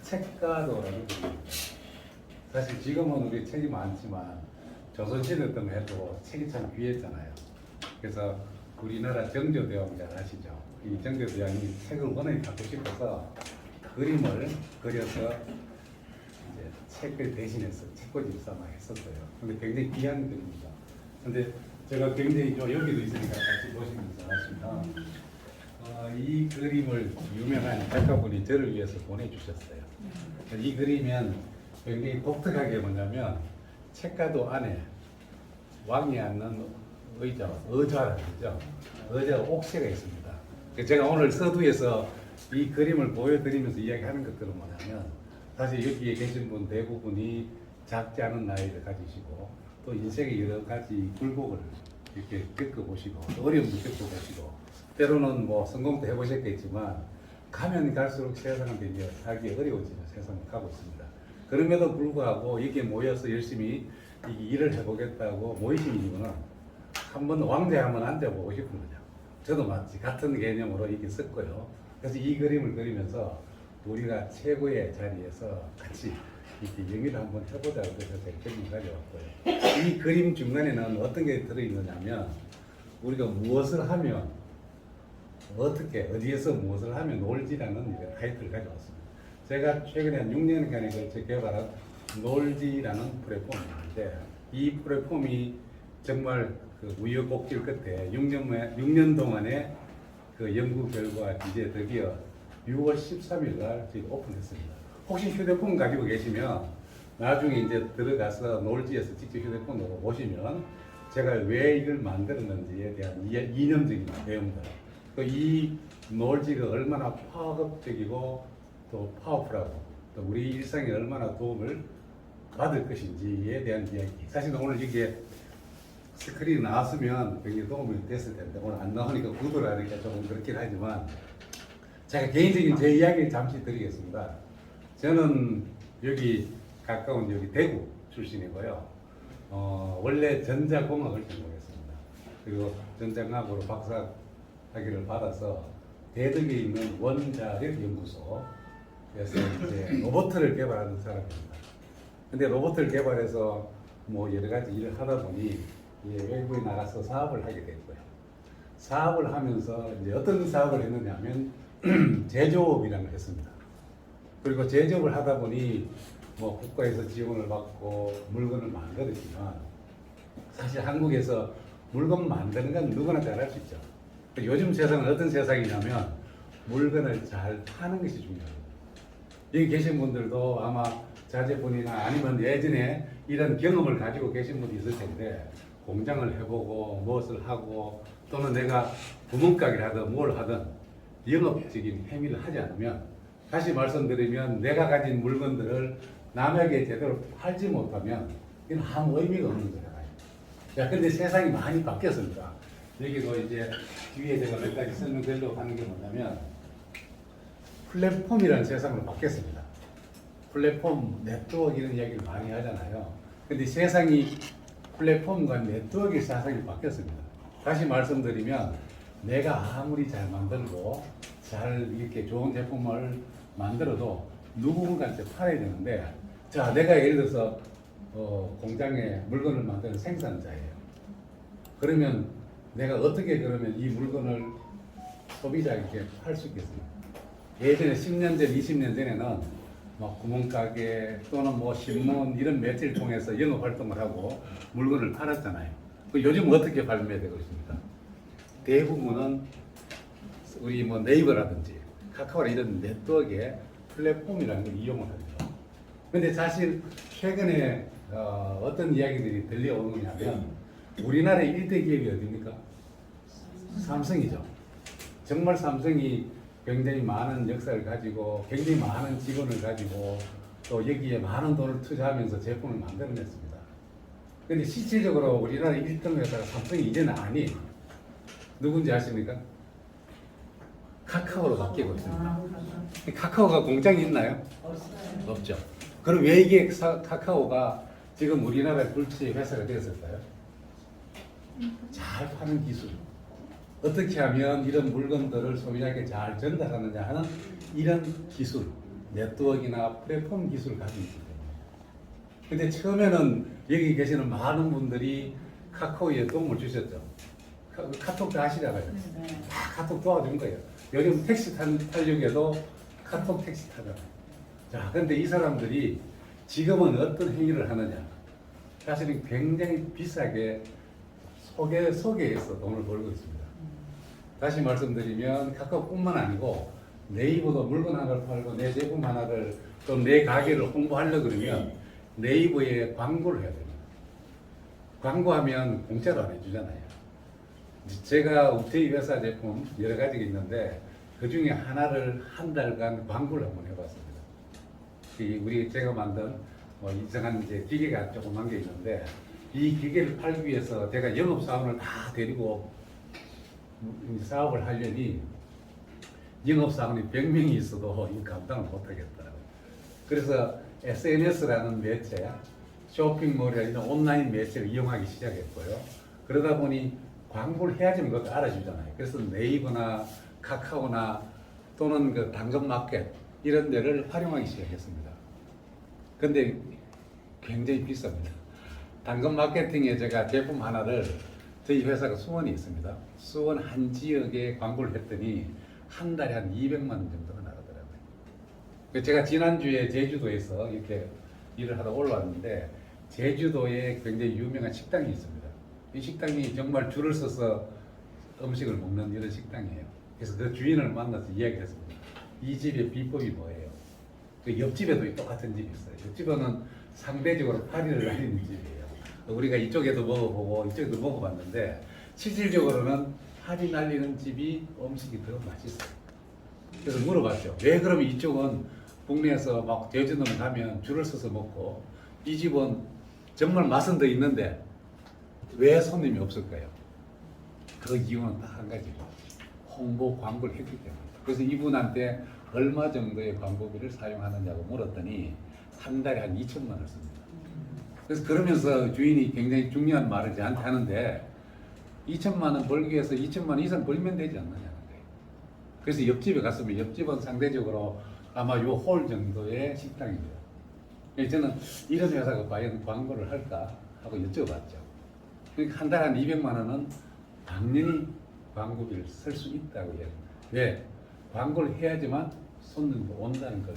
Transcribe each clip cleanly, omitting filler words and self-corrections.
책가도라는 게 사실 지금은 우리 책이 많지만 조선시대 때 해도 책이 참 귀했잖아요. 그래서 우리나라 정조대왕 잘 아시죠? 이 정조대왕이 책을 워낙에 갖고 싶어서 그림을 그려서 이제 책을 대신해서 책꽂이를 삼아 했었어요. 근데 굉장히 귀한 그림입니다. 근데 제가 굉장히 여기도 있으니까 같이 보시면서 하시면 이 그림을 유명한 작가분이 저를 위해서 보내주셨어요. 이 그림은 굉장히 독특하게 뭐냐면 책가도 안에 왕이 앉는 의자라는 거죠. 의자 옥새가 있습니다. 제가 오늘 서두에서 이 그림을 보여드리면서 이야기하는 것들은 뭐냐면 사실 여기에 계신 분 대부분이 작지 않은 나이를 가지시고 또 인생의 여러 가지 굴곡을 이렇게 겪어보시고 어려움도 겪어보시고 때로는 뭐 성공도 해보셨겠지만 가면 갈수록 세상은 되게 살기 어려워지는 세상을 가고 있습니다. 그럼에도 불구하고 이렇게 모여서 열심히 이 일을 해보겠다고 모이신 이유는 한번 왕자에 한번 앉아보고 싶은 거죠. 저도 마치 같은 개념으로 이렇게 썼고요. 그래서 이 그림을 그리면서 우리가 최고의 자리에서 같이 이렇게 영위를 한번 해보자고 해서 제가 그림을 가져왔고요. 이 그림 중간에는 어떤 게 들어있느냐면 우리가 무엇을 하면 어떻게 어디에서 무엇을 하면 놀지라는 타이틀을 가져왔습니다. 제가 최근에 한 6년간에 걸쳐 개발한 놀지라는 플랫폼인데 이 플랫폼이 정말 그 우여곡절 끝에 6년 동안의 그 연구 결과 이제 드디어 6월 13일 날 저희가 오픈했습니다. 혹시 휴대폰 가지고 계시면 나중에 이제 들어가서 놀지에서 직접 휴대폰으로 보시면 제가 왜 이걸 만들었는지에 대한 이념적인 내용들, 또 이 놀지가 얼마나 파급적이고 또 파워풀하고 또 우리 일상에 얼마나 도움을 받을 것인지에 대한 이야기. 사실 오늘 이게 스크린이 나왔으면 굉장히 도움이 됐을 텐데 오늘 안 나오니까 구도를 하니까 조금 그렇긴 하지만 제가 개인적인 제 이야기를 잠시 드리겠습니다. 저는 여기 가까운 여기 대구 출신이고요. 원래 전자공학을 전공했습니다. 그리고 전자공학으로 박사학위를 받아서 대덕에 있는 원자력 연구소에서 이제 로봇을 개발하는 사람입니다. 근데 로봇을 개발해서 뭐 여러 가지 일을 하다 보니 외국에 나가서 사업을 하게 됐고요. 사업을 하면서 이제 어떤 사업을 했느냐면 제조업이라는 걸 했습니다. 그리고 제조업을 하다 보니 뭐 국가에서 지원을 받고 물건을 만들었지만 사실 한국에서 물건 만드는 건 누구나 잘할 수 있죠. 요즘 세상은 어떤 세상이냐면 물건을 잘 파는 것이 중요합니다. 여기 계신 분들도 아마 자제분이나 아니면 예전에 이런 경험을 가지고 계신 분이 있을 텐데 공장을 해보고 무엇을 하고 또는 내가 구멍가게를 하든 뭘 하든 영업적인 행위를 하지 않으면 다시 말씀드리면 내가 가진 물건들을 남에게 제대로 팔지 못하면 이건 아무 의미가 없는 거잖아요. 자, 근데 세상이 많이 바뀌었습니다. 여기도 이제 뒤에 제가 몇 가지 설명드리려고 하는 게 뭐냐면 플랫폼이라는 세상으로 바뀌었습니다. 플랫폼, 네트워크 이런 이야기를 많이 하잖아요. 근데 세상이 플랫폼과 네트워크의 세상이 바뀌었습니다. 다시 말씀드리면 내가 아무리 잘 만들고 잘 이렇게 좋은 제품을 만들어도 누군가한테 팔아야 되는데 자, 내가 예를 들어서 공장에 물건을 만드는 생산자예요. 그러면 내가 어떻게 그러면 이 물건을 소비자에게 팔 수 있겠습니까? 예전에 10년 전, 20년 전에는 뭐 구멍가게 또는 뭐 신문 이런 매체를 통해서 영업 활동을 하고 물건을 팔았잖아요. 요즘 어떻게 발매되고 있습니까? 대부분은 우리 뭐 네이버라든지 카카오나 이런 네트워크의 플랫폼이라는 걸 이용을 하죠. 근데 사실 최근에 어떤 이야기들이 들려오는 거냐면 우리나라의 1대 기업이 어디입니까? 삼성이죠. 정말 삼성이 굉장히 많은 역사를 가지고 굉장히 많은 직원을 가지고 또 여기에 많은 돈을 투자하면서 제품을 만들어냈습니다. 근데 실질적으로 우리나라 1등 회사가 삼성이 이제는 아니에요. 누군지 아십니까? 카카오로 바뀌고 있습니다. 카카오가 공장이 있나요? 없죠. 그럼 왜 이게 카카오가 지금 우리나라의 불치 회사가 되었을까요? 잘 파는 기술. 어떻게 하면 이런 물건들을 소비자에게 잘 전달하느냐 하는 이런 기술, 네트워크나 플랫폼 기술을 가지고 있기 때문에. 근데 처음에는 여기 계시는 많은 분들이 카카오에 도움을 주셨죠. 카톡도 하시잖아요. 다 카톡 도와준 거예요. 요즘 택시 타려고도 카톡 택시 타잖아요. 자, 근데 이 사람들이 지금은 어떤 행위를 하느냐? 사실은 굉장히 비싸게 소개해서 돈을 벌고 있습니다. 다시 말씀드리면 카카오뿐만 아니고 네이버도 물건 하나를 팔고 내 제품 하나를 또 내 가게를 홍보하려고 그러면 네이버에 광고를 해야 됩니다. 광고하면 공짜로 안 해주잖아요. 제가 저희 회사 제품 여러 가지가 있는데 그 중에 하나를 한 달간 광고를 한번 해봤습니다. 우리 제가 만든 이상한 이제 기계가 조그만 게 있는데 이 기계를 팔기 위해서 제가 영업사원을 다 데리고 사업을 하려니 영업사원이 100명이 있어도 이 감당을 못하겠더라고요. 그래서 SNS라는 매체, 쇼핑몰이나 이런 온라인 매체를 이용하기 시작했고요. 그러다 보니 광고를 해야지만 그것도 알아주잖아요. 그래서 네이버나 카카오나 또는 그 당근마켓 이런 데를 활용하기 시작했습니다. 근데 굉장히 비쌉니다. 당근마케팅에 제가 제품 하나를 저희 회사가 수원이 있습니다. 수원 한 지역에 광고를 했더니 한 달에 한 200만 원 정도가 나가더라고요. 제가 지난주에 제주도에서 이렇게 일을 하다 올라왔는데 제주도에 굉장히 유명한 식당이 있습니다. 이 식당이 정말 줄을 서서 음식을 먹는 이런 식당이에요. 그래서 그 주인을 만나서 이야기를 했습니다. 이 집의 비법이 뭐예요? 그 옆집에도 똑같은 집이 있어요. 옆집은 상대적으로 파리를 날리는 집이에요. 우리가 이쪽에도 먹어보고 이쪽에도 먹어봤는데 실질적으로는 파리 날리는 집이 음식이 더 맛있어요. 그래서 물어봤죠. 왜 그러면 이쪽은 국내에서 막 제주도는 가면 줄을 서서 먹고 이 집은 정말 맛은 더 있는데 왜 손님이 없을까요? 그 이유는 딱 한 가지고 홍보 광고를 했기 때문입니다. 그래서 이분한테 얼마 정도의 광고비를 사용하느냐고 물었더니 한 달에 한 2천만 원을 씁니다. 그래서 그러면서 주인이 굉장히 중요한 말을 저한테 하는데 2천만 원 벌기 위해서 2천만 원 이상 벌면 되지 않느냐는 거예요. 그래서 옆집에 갔으면 옆집은 상대적으로 아마 요 홀 정도의 식당입니다. 그래서 저는 이런 회사가 과연 광고를 할까 하고 여쭤봤죠. 그러니까 한 달에 한 200만 원은 당연히 광고비를 쓸 수 있다고 해요. 왜? 광고를 해야지만 손님도 온다는 걸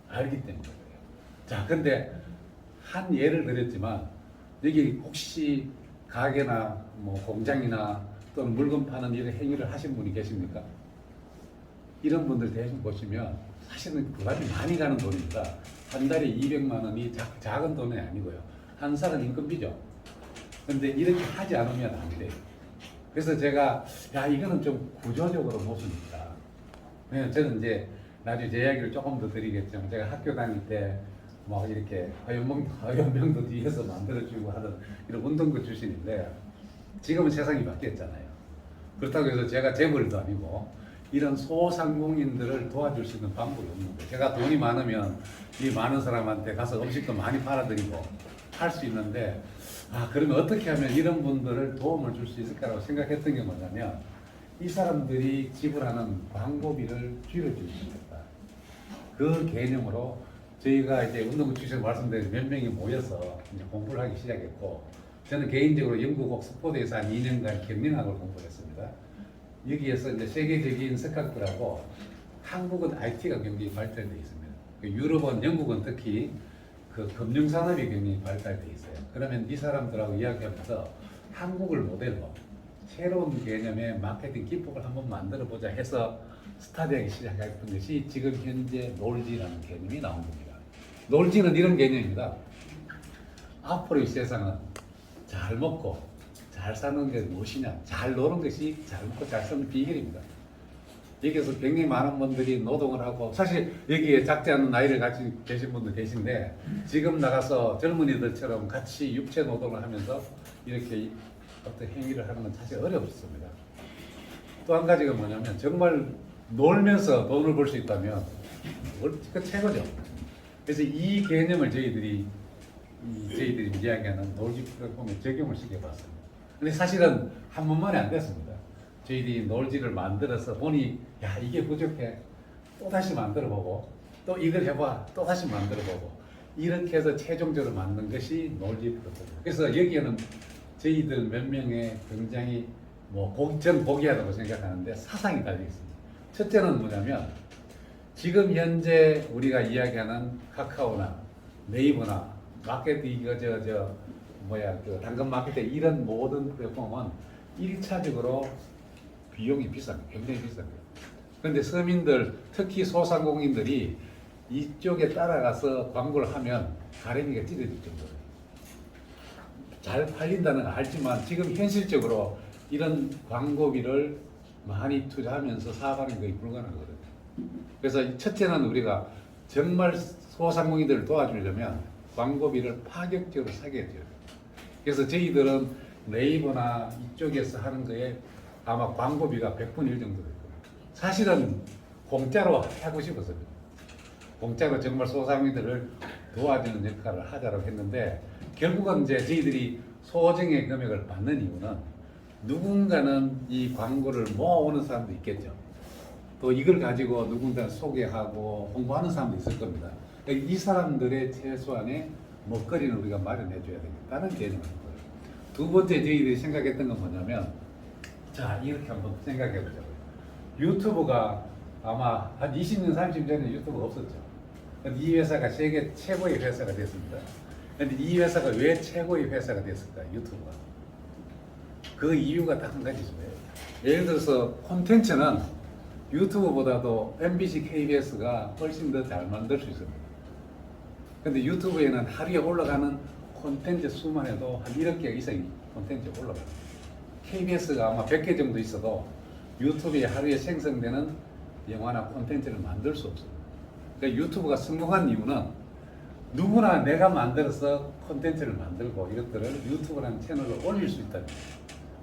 알기 때문이에요. 자, 근데 한 예를 들었지만 여기 혹시 가게나 뭐 공장이나 또는 물건 파는 이런 행위를 하신 분이 계십니까? 이런 분들 대충 보시면 사실은 그다지 많이 가는 돈입니다. 한 달에 200만 원이 작은 돈이 아니고요. 한 살은 인건비죠. 근데 이렇게 하지 않으면 안 돼요. 그래서 제가 이거는 좀 구조적으로 모순이다. 왜냐면 저는 이제 나중에 제 이야기를 조금 더 드리겠지만 제가 학교 다닐 때 막 이렇게 화염병도 뒤에서 만들어주고 하던 이런 운동부 출신인데 지금은 세상이 바뀌었잖아요. 그렇다고 해서 제가 재벌도 아니고 이런 소상공인들을 도와줄 수 있는 방법이 없는데 제가 돈이 많으면 이 많은 사람한테 가서 음식도 많이 팔아드리고 할 수 있는데 그러면 어떻게 하면 이런 분들을 도움을 줄 수 있을까라고 생각했던 게 뭐냐면 이 사람들이 지불하는 광고비를 줄여줄 수 있겠다. 그 개념으로 저희가 이제 운동부 출신 말씀드린 몇 명이 모여서 이제 공부를 하기 시작했고 저는 개인적으로 영국 옥스퍼드에서 한 2년간 경영학을 공부했습니다. 여기에서 이제 세계적인 석학들하고 한국은 IT가 굉장히 발달되어 있습니다. 유럽은 영국은 특히 그 금융산업이 굉장히 발달되어 있어요. 그러면 이 사람들하고 이야기하면서 한국을 모델로 새로운 개념의 마케팅 기법을 한번 만들어 보자 해서 스타트하기 시작했던 것이 지금 현재 놀지라는 개념이 나온 겁니다. 놀지는 이런 개념입니다. 앞으로의 세상은 잘 먹고 잘 사는 게 무엇이냐? 잘 노는 것이 잘 먹고 잘 사는 비결입니다. 여기에서 굉장히 많은 분들이 노동을 하고 사실 여기에 작지 않은 나이를 가지고 계신 분도 계신데 지금 나가서 젊은이들처럼 같이 육체 노동을 하면서 이렇게 어떤 행위를 하는 건 사실 어렵습니다. 또 한 가지가 뭐냐면 정말 놀면서 돈을 벌 수 있다면 그 최고죠. 그래서 이 개념을 저희들이 이야기하는 놀지 플랫폼에 적용을 시켜봤습니다. 근데 사실은 한 번만에 안 됐습니다. 저희들이 놀지를 만들어서 보니 이게 부족해 또 다시 만들어보고 또 이걸 해봐 또 다시 만들어보고 이렇게 해서 최종적으로 만든 것이 논리 프로토콜. 그래서 여기에는 저희들 몇 명의 굉장히 전 고귀하다고 생각하는데 사상이 달려 있습니다. 첫째는 뭐냐면 지금 현재 우리가 이야기하는 카카오나 네이버나 마켓 그 당근 마켓 이런 모든 플랫폼은 1차적으로 비용이 비쌉니다. 굉장히 비쌉니다. 그런데 서민들 특히 소상공인들이 이쪽에 따라가서 광고를 하면 가랭이가 찢어질 정도로 잘 팔린다는 걸 알지만 지금 현실적으로 이런 광고비를 많이 투자하면서 사업하는 게 불가능하거든요. 그래서 첫째는 우리가 정말 소상공인들을 도와주려면 광고비를 파격적으로 사게 돼요. 그래서 저희들은 네이버나 이쪽에서 하는 거에 아마 광고비가 100분의 1 정도 될 거예요. 사실은 공짜로 하고 싶었습니다. 공짜로 정말 소상공인들을 도와주는 역할을 하자고 했는데 결국은 이제 저희들이 소정의 금액을 받는 이유는 누군가는 이 광고를 모아오는 사람도 있겠죠. 또 이걸 가지고 누군가를 소개하고 홍보하는 사람도 있을 겁니다. 이 사람들의 최소한의 먹거리는 우리가 마련해 줘야 되겠다는 개념을 거예요. 두 번째 저희들이 생각했던 건 뭐냐면 자 이렇게 한번 생각해 보자고요. 유튜브가 아마 한 20년 30년 전에 유튜브가 없었죠. 근데 이 회사가 세계 최고의 회사가 됐습니다. 근데 이 회사가 왜 최고의 회사가 됐을까? 유튜브가. 그 이유가 딱 한 가지죠. 예를 들어서 콘텐츠는 유튜브보다도 MBC, KBS가 훨씬 더 잘 만들 수 있습니다. 근데 유튜브에는 하루에 올라가는 콘텐츠 수만 해도 한 1억 개 이상이 콘텐츠 올라가요. KBS가 아마 100개 정도 있어도 유튜브에 하루에 생성되는 영화나 콘텐츠를 만들 수 없어요. 그러니까 유튜브가 성공한 이유는 누구나 내가 만들어서 콘텐츠를 만들고 이것들을 유튜브라는 채널로 올릴 수 있다.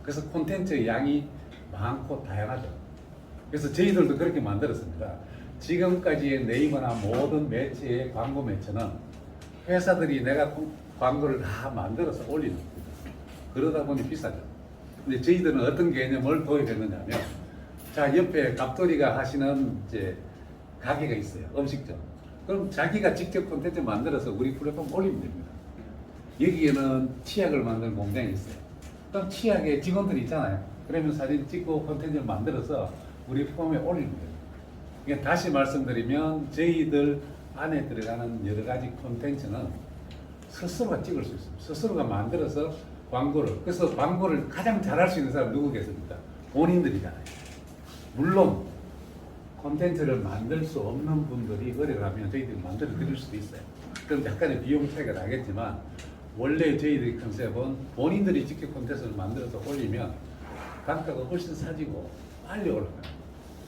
그래서 콘텐츠의 양이 많고 다양하죠. 그래서 저희들도 그렇게 만들었습니다. 지금까지의 네이버나 모든 매체의 광고 매체는 회사들이 내가 광고를 다 만들어서 올리는 겁니다. 그러다 보니 비싸죠. 근데 저희들은 어떤 개념을 도입했느냐면 자 옆에 갑돌이가 하시는 이제 가게가 있어요. 음식점. 그럼 자기가 직접 콘텐츠 만들어서 우리 플랫폼 올리면 됩니다. 여기에는 치약을 만드는 공장이 있어요. 그럼 치약에 직원들이 있잖아요. 그러면 사진 찍고 콘텐츠를 만들어서 우리 플랫폼에 올리면 됩니다. 그러니까 다시 말씀드리면 저희들 안에 들어가는 여러 가지 콘텐츠는 스스로가 찍을 수 있습니다. 스스로가 만들어서 광고를. 그래서 광고를 가장 잘할 수 있는 사람 누구겠습니까? 본인들이잖아요. 물론 콘텐츠를 만들 수 없는 분들이 의뢰하면 저희들이 만들어 드릴 수도 있어요. 그럼 약간의 비용 차이가 나겠지만 원래 저희들의 컨셉은 본인들이 직접 콘텐츠를 만들어서 올리면 단가가 훨씬 싸지고 빨리 올라가요.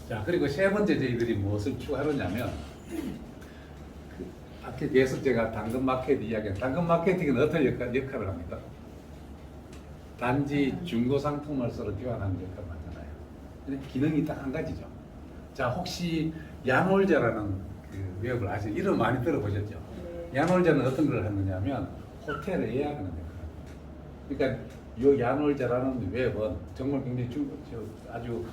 자 그리고 세 번째 저희들이 무엇을 추구하느냐면 아까 계속 제가 당근 마켓 이야기한 당근 마케팅은 어떤 역할을 합니까? 단지 중고 상품을 서로 교환하는 역할을 하잖아요. 근데 기능이 딱 한 가지죠. 자 혹시 야놀자라는 그 웹을 아시죠? 이름 많이 들어보셨죠? 야놀자는 어떤 걸 하느냐면 호텔을 예약하는 역할입니다. 그러니까 이 야놀자라는 웹은 정말 굉장히 아주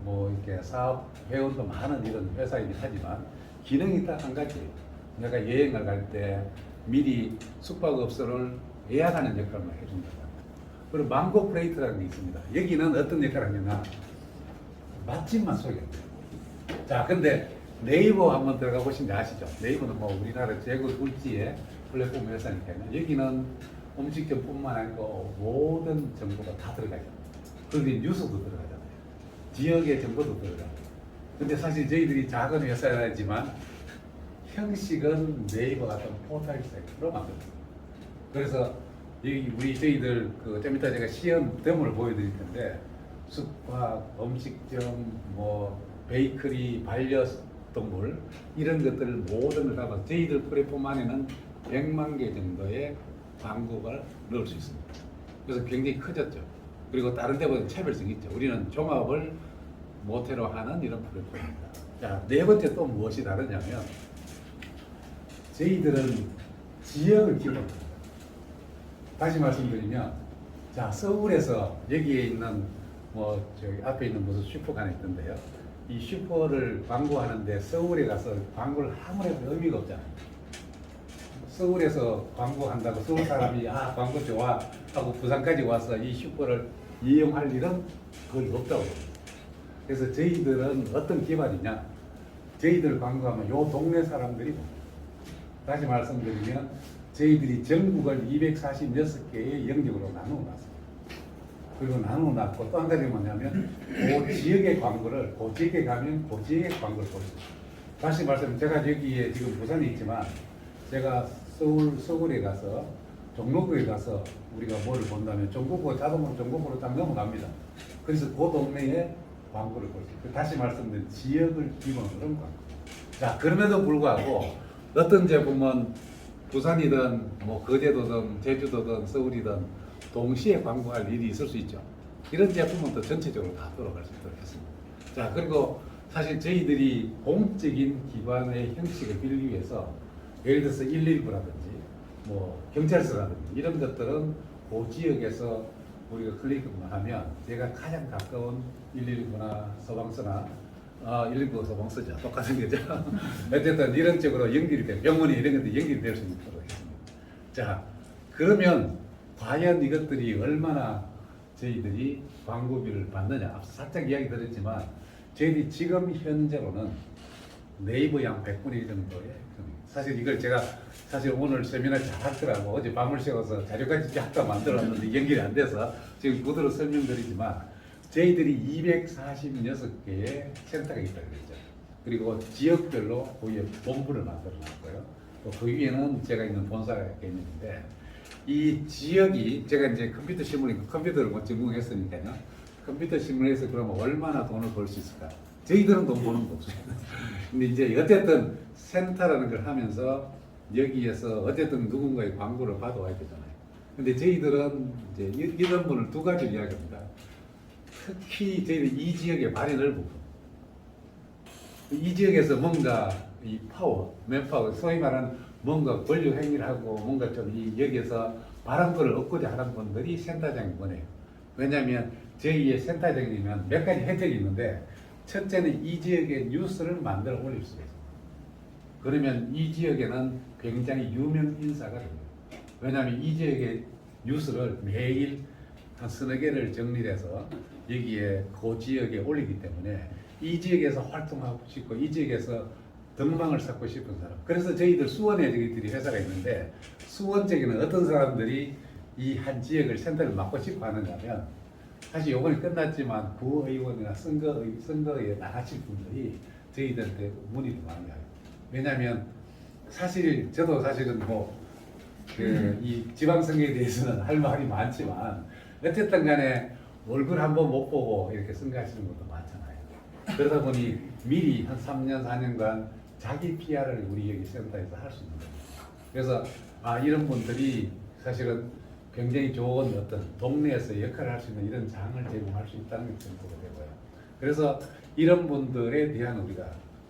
이렇게 사업 회원도 많은 이런 회사이긴 하지만 기능이 딱 한 가지예요. 내가 여행을 갈 때 미리 숙박업소를 예약하는 역할만 해준다. 그리고 망고 플레이트라는 게 있습니다. 여기는 어떤 역할을 하냐면 맛집만 소개합니다. 자, 근데 네이버 한번 들어가 보시면 아시죠? 네이버는 우리나라 최고 둘째의 플랫폼 회사니까요. 여기는 음식점뿐만 아니고 모든 정보가 다 들어가죠. 그리고 뉴스도 들어가잖아요. 지역의 정보도 들어가요. 근데 사실 저희들이 작은 회사이지만 형식은 네이버 같은 포털 사이트로 만들었어요. 그래서 여기 저희들 좀 이따 제가 시연 데모를 보여드릴 텐데 숙박, 음식점, 베이커리, 반려동물 이런 것들을 모든 걸 담아서 저희들 플랫폼 안에는 100만 개 정도의 광고가 넣을 수 있습니다. 그래서 굉장히 커졌죠. 그리고 다른 데보다 차별성이 있죠. 우리는 종합을 모태로 하는 이런 플랫폼입니다. 자, 네 번째 또 무엇이 다르냐면 저희들은 지역을 기본으로 다시 말씀드리면 자 서울에서 여기에 있는 저기 앞에 있는 무슨 슈퍼가 하나 있던데요. 이 슈퍼를 광고하는데 서울에 가서 광고를 아무래도 의미가 없잖아요. 서울에서 광고한다고 서울 사람이 아 광고 좋아 하고 부산까지 와서 이 슈퍼를 이용할 일은 거의 없다고 봅니다. 그래서 저희들은 어떤 기반이냐, 저희들 광고하면 요 동네 사람들이 봅니다. 다시 말씀드리면 저희들이 전국을 246개의 영역으로 나누어 놨습니다. 그리고 나누어 놨고 또 한 가지 뭐냐면 그 지역의 광고를 그 지역에 가면 그 지역의 광고를 볼 수 있습니다. 다시 말씀 제가 여기에 지금 부산에 있지만 제가 서울에 가서 종로구에 가서 우리가 뭘 본다면 종로구 자동으로 종로구로 딱 넘어갑니다. 그래서 그 동네에 광고를 볼 수 있어요. 다시 말씀드린 지역을 기본으로 한 광고. 자 그럼에도 불구하고 어떤 제품은 부산이든 뭐 거제도든 제주도든 서울이든 동시에 광고할 일이 있을 수 있죠. 이런 제품은 또 전체적으로 다 돌아갈 수 있도록 했습니다. 자 그리고 사실 저희들이 공적인 기관의 형식을 빌기 위해서 예를 들어서 119라든지 뭐 경찰서라든지 이런 것들은 그 지역에서 우리가 클릭만 하면 제가 가장 가까운 119나 소방서나 119 소방서죠. 똑같은 거죠. 어쨌든 이런 쪽으로 연결이 돼요. 병원이 이런 것들이 연결이 될 수 있도록 했습니다. 자 그러면 과연 이것들이 얼마나 저희들이 광고비를 받느냐 앞서 살짝 이야기 드렸지만 저희들이 지금 현재로는 네이버 양 100분의 1 정도의 사실 이걸 제가 사실 오늘 세미나 잘 하더라고 어제 밤을 새워서 자료까지 약간 만들었는데 연결이 안 돼서 지금 그대로 설명드리지만 저희들이 246개의 센터가 있다고 그랬죠. 그리고 지역별로 거기에 본부를 만들어 놨고요. 또 그 위에는 제가 있는 본사가 있는데 이 지역이 제가 이제 컴퓨터 신문에 컴퓨터를 뭐 전공했으니까요. 컴퓨터 신문에서 그러면 얼마나 돈을 벌 수 있을까? 저희들은 돈 버는 거 없습니다. 근데 이제 어쨌든 센터라는 걸 하면서 여기에서 어쨌든 누군가의 광고를 받아와야 되잖아요. 근데 저희들은 이제 이런 분을 두 가지를 이야기합니다. 특히 저희들 이 지역의 발이 넓은 이 지역에서 뭔가 이 파워, 맨파워, 소위 말하는 뭔가 권력 행위를 하고 뭔가 좀 이 여기에서 바람들을 얻고자 하는 분들이 센터장이 원해요. 왜냐하면 저희의 센터장이면 몇 가지 혜택이 있는데 첫째는 이 지역의 뉴스를 만들어 올릴 수가 있습니다. 그러면 이 지역에는 굉장히 유명 인사가 됩니다. 왜냐하면 이 지역의 뉴스를 매일 한 서너 개를 정리해서 여기에 그 지역에 올리기 때문에 이 지역에서 활동하고 싶고 이 지역에서 덕망을 쌓고 싶은 사람. 그래서 저희들 수원에 저희들이 회사가 있는데 수원 쪽에는 어떤 사람들이 이 한 지역을 센터를 맡고 싶어 하느냐면 사실 요번에 끝났지만 구의원이나 선거에 나가실 분들이 저희들한테 문의를 많이 해요. 왜냐하면 사실 저도 사실은 뭐 이 지방선거에 대해서는 할 말이 많지만 어쨌든 간에 얼굴 한번 못 보고 이렇게 선거하시는 것도 많잖아요. 그러다 보니 미리 한 3년, 4년간 자기 PR을 우리 여기 센터에서 할 수 있는 거예요. 그래서 이런 분들이 사실은 굉장히 좋은 어떤 동네에서 역할을 할 수 있는 이런 장을 제공할 수 있다는 게 보게 되고요. 그래서 이런 분들에 대한 우리가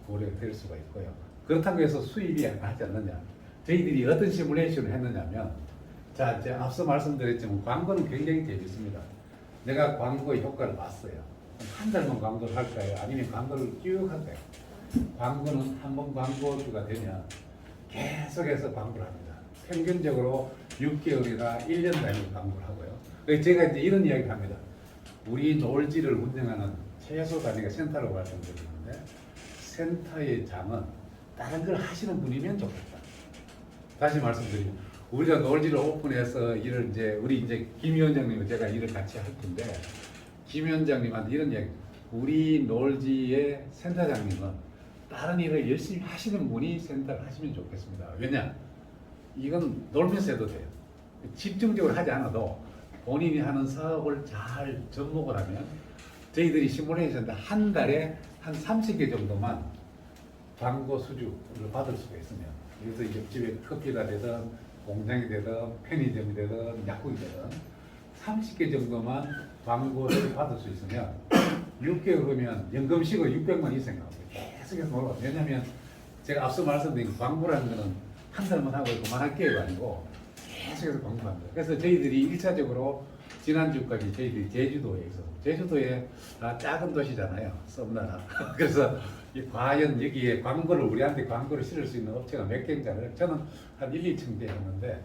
고려가 될 수가 있고요. 그렇다고 해서 수입이 하지 않느냐. 저희들이 어떤 시뮬레이션을 했느냐면 자, 이제 앞서 말씀드렸지만 광고는 굉장히 재밌습니다. 내가 광고의 효과를 봤어요. 한 달만 광고를 할까요? 아니면 광고를 쭉 할까요? 광고는 한 번 광고주가 되면 계속해서 광고를 합니다. 평균적으로 6개월이나 1년 단위로 광고를 하고요. 그래서 제가 이제 이런 이야기를 합니다. 우리 놀지를 운영하는 최소 단위가 센터라고 말씀드리는데 센터의 장은 다른 걸 하시는 분이면 좋겠다. 다시 말씀드리면 우리가 놀지를 오픈해서 일을 우리 김 위원장님과 제가 일을 같이 할 텐데 김 위원장님한테 이런 이야기. 우리 놀지의 센터장님은 다른 일을 열심히 하시는 분이 센터를 하시면 좋겠습니다. 왜냐? 이건 놀면서 해도 돼요. 집중적으로 하지 않아도 본인이 하는 사업을 잘 접목을 하면 저희들이 시뮬레이션도 한 달에 한 30개 정도만 광고 수주를 받을 수가 있으면 그래서 이제 집에 커피가 되든 공장이 되든 편의점이 되든 약국이 되든 30개 정도만 광고를 받을 수 있으면 6개월 후면 연금식으로 600만 이상 나옵니다. 계속해서 올라가요. 왜냐하면 제가 앞서 말씀드린 광고라는 거는 한 달만 하고 그만할 게가 아니고 계속해서 광고합니다. 그래서 저희들이 1차적으로 지난주까지 저희들이 제주도에 있어서 제주도에 작은 도시잖아요. 썸나라. 그래서 과연 여기에 광고를 우리한테 광고를 실을 수 있는 업체가 몇 개인가를 저는 한 1, 2층 되었는데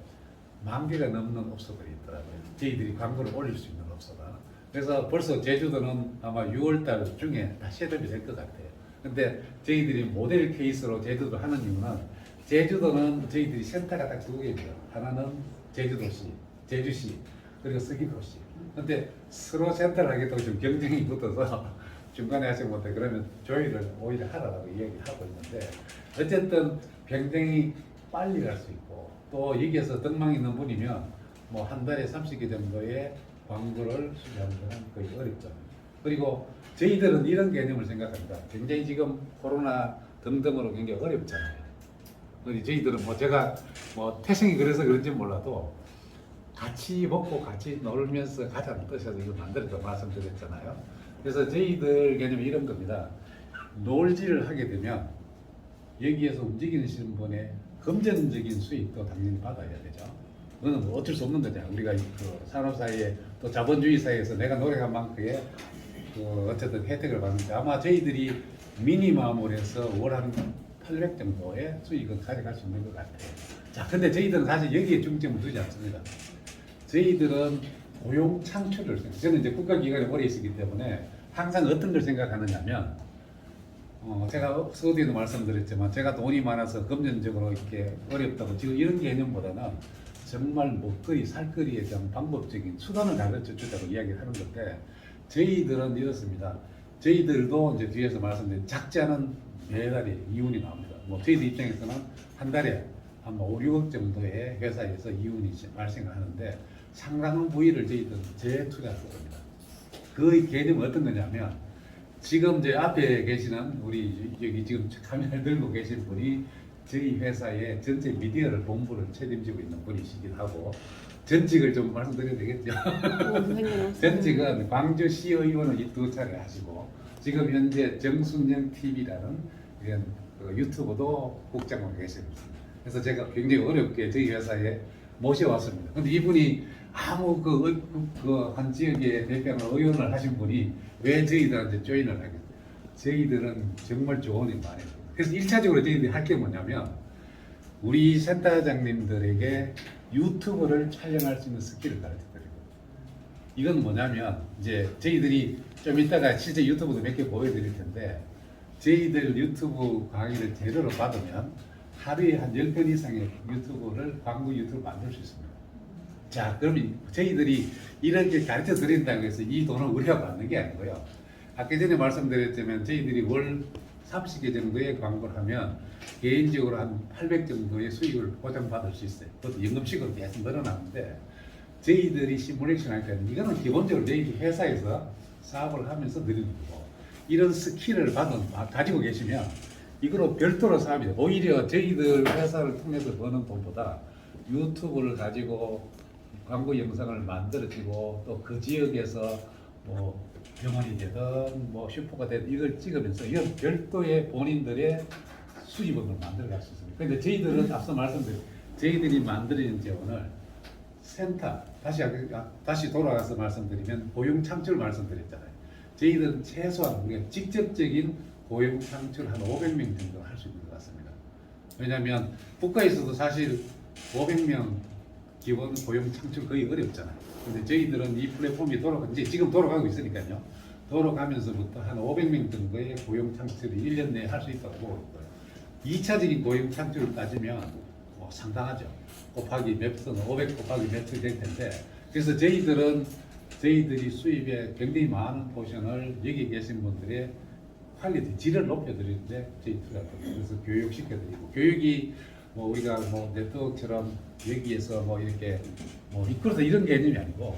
10,000개가 넘는 업소들이 있더라고요. 저희들이 광고를 올릴 수 있는 업소가. 그래서 벌써 제주도는 아마 6월달 중에 다 셋업이 될 것 같아요. 근데 저희들이 모델 케이스로 제주도 하는 이유는 제주도는 저희들이 센터가 딱 2개입니다. 하나는 제주도시, 제주시, 그리고 서귀포시. 근데 서로 센터를 하겠다고 좀 경쟁이 붙어서 중간에 하지 못해 그러면 조율을 오히려 하라고 이야기하고 있는데 어쨌든 굉장히 빨리 갈 수 있고 또 여기에서 덕망 있는 분이면 뭐 한 달에 30개 정도의 광고를 수주하는 건 거의 어렵죠. 그리고 저희들은 이런 개념을 생각합니다. 굉장히 지금 코로나 등등으로 굉장히 어렵잖아요. 저희들은 뭐 제가 뭐 태생이 그래서 그런지 몰라도 같이 먹고 같이 놀면서 가자는 뜻에서 이거 만들어서 말씀드렸잖아요. 그래서 저희들 개념이 이런 겁니다. 놀지를 하게 되면 여기에서 움직이시는 분의 금전적인 수익도 당연히 받아야 되죠. 그거는 뭐 어쩔 수 없는 거잖아요. 우리가 그 산업 사회에 또 자본주의 사회에서 내가 노력한 만큼의 그 어쨌든 혜택을 받는데 아마 저희들이 미니멈으로 해서 월 한 800 정도의 수익은 가져갈 수 있는 것 같아요. 자, 근데 저희들은 사실 여기에 중점을 두지 않습니다. 저희들은 고용 창출을 생각해요. 저는 이제 국가기관에 오래 있었기 때문에 항상 어떤 걸 생각하느냐면 제가 서두에도 말씀드렸지만 제가 돈이 많아서 금전적으로 이렇게 어렵다고 지금 이런 개념보다는 정말 먹거리, 살거리에 대한 방법적인 수단을 가르쳐 주자고 이야기를 하는 건데 저희들은 이렇습니다. 저희들도 이제 뒤에서 말씀드린 작지 않은 매달에 이윤이 나옵니다. 뭐 저희들 입장에서는 한 달에 한 5, 6억 정도의 회사에서 이윤이 발생을 하는데 상당한 부위를 저희들은 재투자할 겁니다. 그 개념은 어떤 거냐면 지금 제 앞에 계시는 우리 여기 지금 카메라 들고 계신 분이 저희 회사의 전체 미디어를 본부를 책임지고 있는 분이시기도 하고 전직을 좀 말씀드려도 되겠죠? 전직은 광주시의원을 이 2차례 하시고 지금 현재 정순영 TV라는 이런 그 유튜브도 국장으로 계십니다. 그래서 제가 굉장히 어렵게 저희 회사에 모셔왔습니다. 근데 이분이 아무 한 지역의 대표나 의원을 하신 분이 왜 저희들한테 조인을 하겠어요? 저희들은 정말 좋은 일 많이 해요. 그래서 1차적으로 저희들이 할 게 뭐냐면 우리 센터장님들에게 유튜브를 촬영할 수 있는 스킬을 가르쳐 드리고 이건 뭐냐면 이제 저희들이 좀 이따가 실제 유튜브도 몇 개 보여드릴 텐데 저희들 유튜브 강의를 재료로 받으면 하루에 한 10편 이상의 광고 유튜브를 만들 수 있습니다. 자, 그러면 저희들이 이렇게 가르쳐 드린다고 해서 이 돈을 우리가 받는 게 아니고요. 아까 전에 말씀드렸지만 저희들이 월 30개 정도의 광고를 하면 개인적으로 한 800 정도의 수익을 보장받을 수 있어요. 그것도 연금식으로 계속 늘어나는데 저희들이 시뮬레이션 할 때는 이거는 기본적으로 저희 회사에서 사업을 하면서 늘리는 거고 이런 스킬을 가지고 계시면 이거로 별도로 사업이 돼요. 오히려 저희들 회사를 통해서 버는 돈보다 유튜브를 가지고 광고 영상을 만들어지고 또 그 지역에서 뭐 병원이 되든 뭐 슈퍼가 되든 이걸 찍으면서 이런 별도의 본인들의 수입원을 만들어 갈 수 있습니다. 그런데 저희들은 앞서 말씀드린 저희들이 만들어진 재원을 센터 다시 돌아가서 말씀드리면 고용 창출 말씀드렸잖아요. 저희들은 최소한 우리가 직접적인 고용 창출 한 500명 정도 할 수 있는 것 같습니다. 왜냐하면 국가에서도 사실 500명 기본 고용 창출 거의 어렵잖아요. 근데 저희들은 이 플랫폼이 이제 지금 돌아가고 있으니까요. 돌아가면서부터 한 500명 정도의 고용 창출을 1년 내에 할 수 있다고 보고 있고요. 2차적인 고용 창출을 따지면 뭐 상당하죠. 곱하기 몇 선, 500 곱하기 몇이 될 텐데 그래서 저희들이 수입에 굉장히 많은 포션을 여기 계신 분들의 퀄리티, 질을 높여드리는데 저희 투자합니다. 그래서 교육시켜드리고 교육이 뭐 우리가 뭐 네트워크처럼 여기에서 뭐 이렇게 뭐 이끌어서 이런 개념이 아니고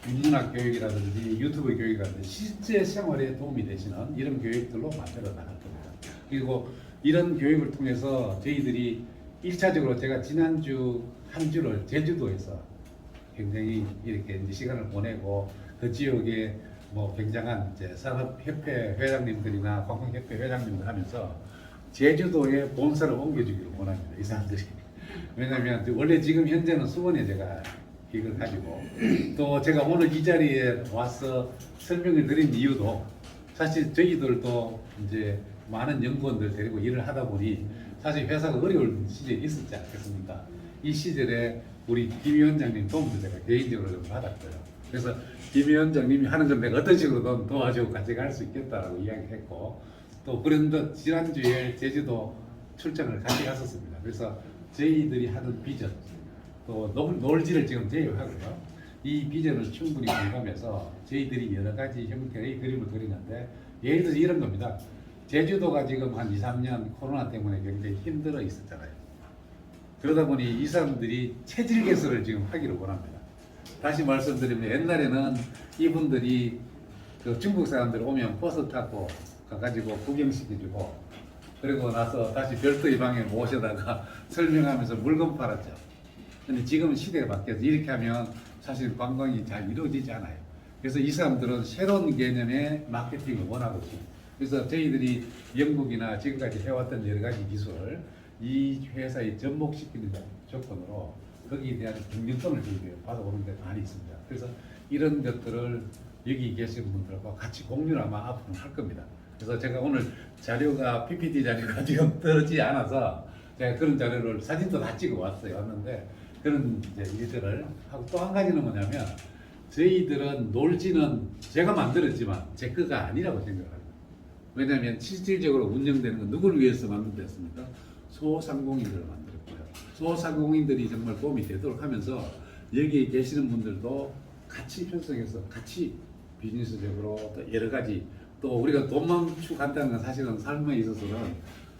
인문학 교육이라든지 유튜브 교육이라든지 실제 생활에 도움이 되시는 이런 교육들로 만들어 나갈 겁니다. 그리고 이런 교육을 통해서 저희들이 1차적으로 제가 지난주 한 주를 제주도에서 굉장히 이렇게 이제 시간을 보내고 그 지역에 뭐 굉장한 이제 산업협회 회장님들이나 관광협회 회장님들 하면서 제주도에 본사를 옮겨주기를 원합니다. 이 사람들이. 왜냐하면 원래 지금 현재는 수원에 제가 이걸 가지고 또 제가 오늘 이 자리에 와서 설명을 드린 이유도 사실 저희들도 이제 많은 연구원들 데리고 일을 하다 보니 사실 회사가 어려울 시절이 있었지 않겠습니까? 이 시절에 우리 김 위원장님 도움도 제가 개인적으로 좀 받았고요. 그래서 김 위원장님이 하는 건 내가 어떤 식으로든 도와주고 같이 갈 수 있겠다라고 이야기했고 또 그런데 지난주에 제주도 출장을 같이 갔었습니다. 그래서 저희들이 하는 비전 또 놀지를 지금 제휴하고요. 이 비전을 충분히 공감해서 저희들이 여러 가지 형태의 그림을 그리는데 예를 들어서 이런 겁니다. 제주도가 지금 한 2, 3년 코로나 때문에 굉장히 힘들어 있었잖아요. 그러다 보니 이 사람들이 체질 개선을 지금 하기를 원합니다. 다시 말씀드리면 옛날에는 이분들이 그 중국 사람들 오면 버스 타고 가가지고 구경시켜주고 그리고 나서 다시 별도의 방에 모셔다가 설명하면서 물건 팔았죠. 근데 지금은 시대가 바뀌어서 이렇게 하면 사실 관광이 잘 이루어지지 않아요. 그래서 이 사람들은 새로운 개념의 마케팅을 원하거든요. 그래서 저희들이 영국이나 지금까지 해왔던 여러 가지 기술을 이 회사에 접목시키는 조건으로 거기에 대한 경쟁성을 저희들이 받아오는 데 많이 있습니다. 그래서 이런 것들을 여기 계신 분들과 같이 공유를 아마 앞으로는 할 겁니다. 그래서 제가 오늘 자료가 PPT 자료가 지금 떨어지지 않아서 제가 그런 자료를 사진도 다 찍어 왔는데 그런 이제 일들을 하고 또 한 가지는 뭐냐면 저희들은 놀지는 제가 만들었지만 제 거가 아니라고 생각합니다. 왜냐하면 실질적으로 운영되는 건 누구를 위해서 만든댔습니까? 소상공인들을 만들었고요. 소상공인들이 정말 도움이 되도록 하면서 여기 계시는 분들도 같이 편성해서 같이 비즈니스적으로 또 여러 가지 또 우리가 돈만 추구한다는 건 사실은 삶에 있어서는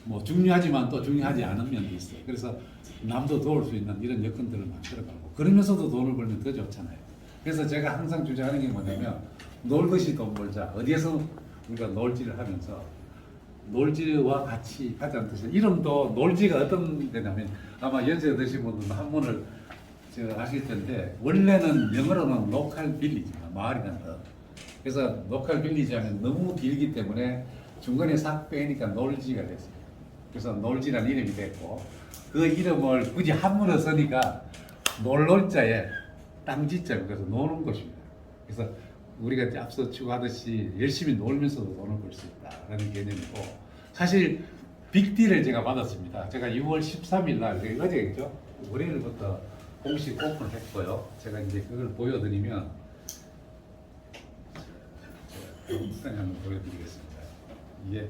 뭐 중요하지만 또 중요하지 않은 면도 있어요. 그래서 남도 도울 수 있는 이런 여건들을 만들어가고 그러면서도 돈을 벌면 더 좋잖아요. 그래서 제가 항상 주장하는 게 뭐냐면 놀듯이 돈 벌자. 어디에서 우리가 놀지를 하면서 놀지와 같이 하자는 뜻이에요. 이름도 놀지가 어떤 데냐면 아마 연세 드신 분들은 한문을 아실 텐데 원래는 영어로는 로컬 빌리지만 마을이라는 뜻. 그래서 로컬 빌리지 하면 너무 길기 때문에 중간에 싹 빼니까 놀지가 됐어요. 그래서 놀지라는 이름이 됐고 그 이름을 굳이 한문을 쓰니까 놀자에 땅지자 그래서 노는 것입니다. 그래서 우리가 앞서 추구하듯이 열심히 놀면서도 돈을 벌 수 있다라는 개념이고 사실 빅딜을 제가 받았습니다. 제가 6월 13일 날 어제겠죠? 월요일부터 공식 오픈을 했고요. 제가 이제 그걸 보여드리면 일단 한번 보여드리겠습니다. 이게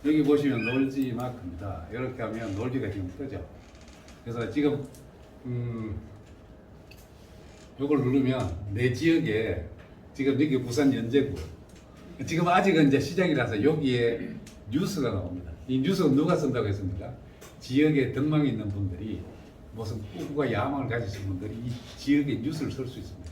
여기 보시면 놀지 마크입니다. 이렇게 하면 놀지가 지금 뜨죠. 그래서 지금 이걸 누르면 내 지역에 지금 여기 부산 연제구 지금 아직은 이제 시작이라서 여기에 뉴스가 나옵니다. 이 뉴스는 누가 쓴다고 했습니까? 지역에 덕망이 있는 분들이 무슨 꿈과 야망을 가지신 분들이 이 지역에 뉴스를 쓸 수 있습니다.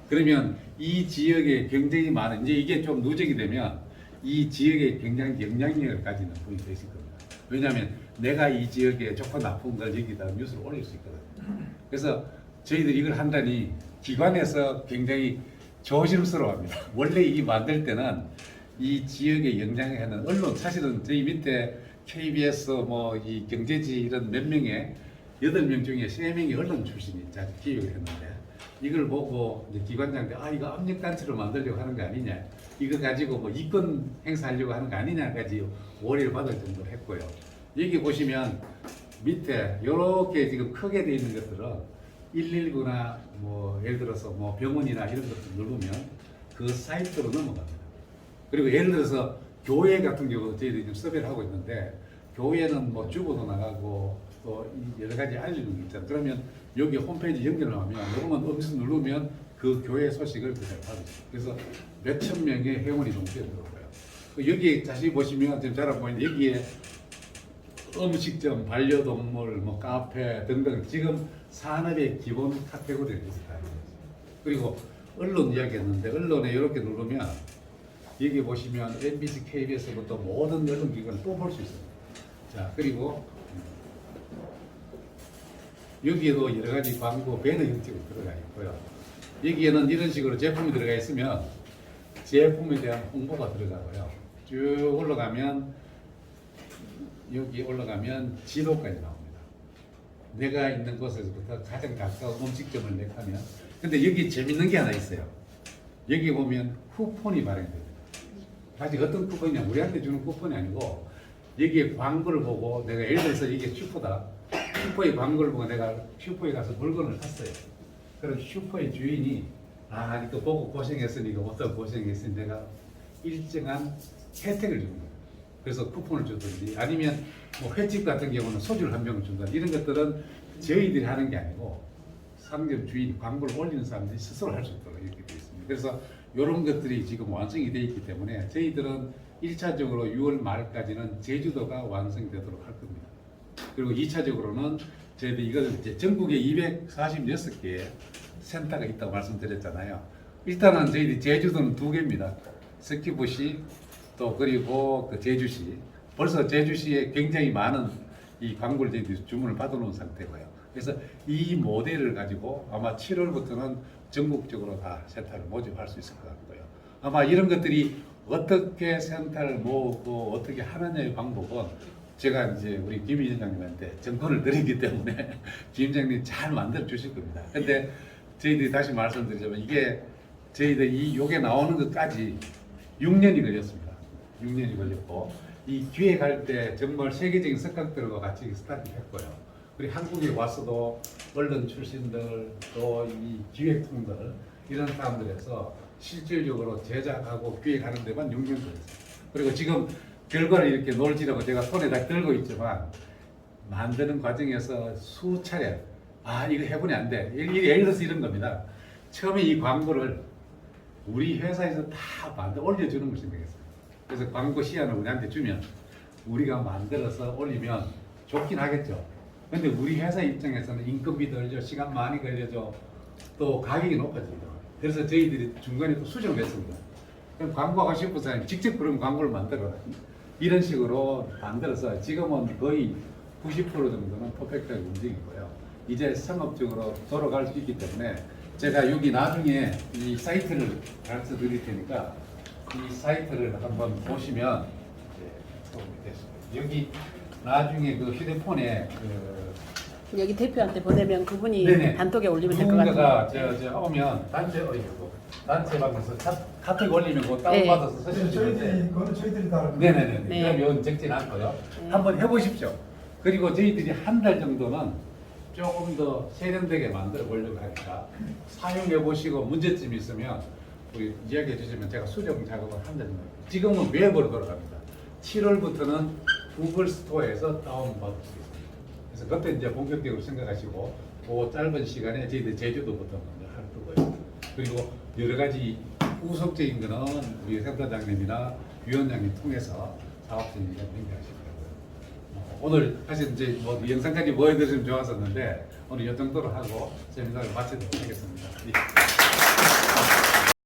그러면 이 지역에 굉장히 많은 이제 이게 좀 누적이 되면 이 지역에 굉장히 영향력을 가지는 분이 되실 겁니다. 왜냐하면 내가 이 지역에 좋고 나쁜 걸 여기다 뉴스를 올릴 수 있거든요. 그래서 저희들이 이걸 한다니 기관에서 굉장히 조심스러워합니다. 원래 이 만들 때는 이 지역에 영향을 하는 언론 사실은 저희 밑에 KBS 뭐 이 경제지 이런 몇 명의 8명 중에 3명이 언론 출신이 기획을 했는데 이걸 보고 이제 기관장들 이거 압력 단체를 만들려고 하는 거 아니냐 이거 가지고 뭐 이권 행사하려고 하는 거 아니냐까지 오해를 받을 정도로 했고요. 여기 보시면 밑에 이렇게 지금 크게 되어 있는 것들은 119나 뭐 예를 들어서 뭐 병원이나 이런 것들 누르면 그 사이트로 넘어갑니다. 그리고 예를 들어서 교회 같은 경우 저희들이 지금 섭외를 하고 있는데 교회는 뭐 주보도 나가고 또 여러 가지 알리는 게 있잖아요. 그러면 여기 홈페이지 연결하면 요것만 어디서 누르면 그 교회 소식을 그대로 받으시죠. 그래서 몇천 명의 회원이 동시에들어오고요. 여기 자세히 보시면 지금 잘 보이는데 여기에 음식점, 반려동물, 뭐 카페 등등 지금 산업의 기본 카테고리가 있어요. 그리고 언론 이야기했는데 언론에 이렇게 누르면 여기 보시면 MBC, KBS부터 모든 언론기관을 또 볼 수 있습니다. 자 그리고 여기에도 여러 가지 광고 배너 형식으로 들어가 있고요. 여기에는 이런 식으로 제품이 들어가 있으면 제품에 대한 홍보가 들어가고요. 쭉 올라가면 여기 올라가면 지도까지 나옵니다. 내가 있는 곳에서부터 가장 가까운 음식점을 내하면 근데 여기 재밌는 게 하나 있어요. 여기 보면 쿠폰이 발행됩니다. 아직 어떤 쿠폰이냐 우리한테 주는 쿠폰이 아니고 여기에 광고를 보고 내가 예를 들어서 이게 슈퍼다. 슈퍼의 광고를 보고 내가 슈퍼에 가서 물건을 샀어요. 그럼 슈퍼의 주인이 이거 보고 고생했으니 이거 어떤 고생했으니 내가 일정한 혜택을 주는 거예요. 그래서 쿠폰을 주든지 아니면 뭐 횟집 같은 경우는 소주를 한 병을 준다든지 이런 것들은 저희들이 하는 게 아니고 상점 주인 광고를 올리는 사람들이 스스로 할 수 있도록 이렇게 되어 있습니다. 그래서 이런 것들이 지금 완성이 되어 있기 때문에 저희들은 1차적으로 6월 말까지는 제주도가 완성되도록 할 겁니다. 그리고 2차적으로는 저희들이 이걸 이제 전국에 246개의 센터가 있다고 말씀드렸잖아요. 일단은 저희들이 제주도는 2개입니다. 스키부시 또 그리고 그 제주시. 벌써 제주시에 굉장히 많은 이 광고를 저희들이 주문을 받아놓은 상태고요. 그래서 이 모델을 가지고 아마 7월부터는 전국적으로 다 센터를 모집할 수 있을 것 같고요. 아마 이런 것들이 어떻게 센터를 모으고 어떻게 하느냐의 방법은 제가 이제 우리 김 위원장님한테 정권을 드리기 때문에 김 위원장님 잘 만들어 주실 겁니다. 근데 저희들이 다시 말씀드리자면 이게 저희들이 요게 나오는 것까지 6년이 걸렸습니다. 6년이 걸렸고 이 기획할 때 정말 세계적인 석학들과 같이 스타트했고요. 우리 한국에 와서도 언론 출신들 또 이 기획통들 이런 사람들에서 실질적으로 제작하고 기획하는 데만 6년 걸렸어요. 그리고 지금 결과를 이렇게 놀지라고 제가 손에 다 들고 있지만 만드는 과정에서 수차례 이거 해보니 안 돼. 예를 들어서 이런 겁니다. 처음에 이 광고를 우리 회사에서 다 만들어 올려주는 것이 되겠어요. 그래서 광고 시안을 우리한테 주면 우리가 만들어서 올리면 좋긴 하겠죠. 근데 우리 회사 입장에서는 인건비 들죠, 시간 많이 걸려죠, 또 가격이 높아집니다. 그래서 저희들이 중간에 또 수정을 했습니다. 그럼 광고하고 싶은 사람이 직접 그런 광고를 만들어라. 이런 식으로 만들어서 지금은 거의 90% 정도는 퍼펙트하게 움직이고요. 이제 상업적으로 돌아갈 수 있기 때문에 제가 여기 나중에 이 사이트를 가르쳐 드릴 테니까 이 사이트를 한번 보시면 도움이 됐습니다. 여기 나중에 그 휴대폰에 여기 대표한테 보내면 그분이 네네. 단톡에 올리면 될 것 같아요. 누군가가 저 오면 단체방에서 카톡 올리면 그거 다운받아서 쓰시면 되는데 그거는 저희들이 다 네네네. 네. 그럼 이건 적진 않고요. 한번 해보십시오. 그리고 저희들이 한 달 정도는 조금 더 세련되게 만들어 보려고 하니까 사용해 보시고 문제점 있으면 우리 이야기해 주시면 제가 수정 작업을 한다는 거예요. 지금은 웹으로 돌아갑니다. 7월부터는 구글 스토어에서 다운받을 수 있습니다. 그래서 그때 이제 본격적으로 생각하시고 그 짧은 시간에 저희들 제주도부터 먼저 할 거고요. 그리고 여러 가지 후속적인 거는 우리 센터장님이나 위원장님 통해서 사업진이 연결하실 거고요. 오늘 사실 이제 뭐 영상까지 보여드리면 좋았었는데 오늘 이 정도로 하고 세미나를 마치도록 하겠습니다. 예.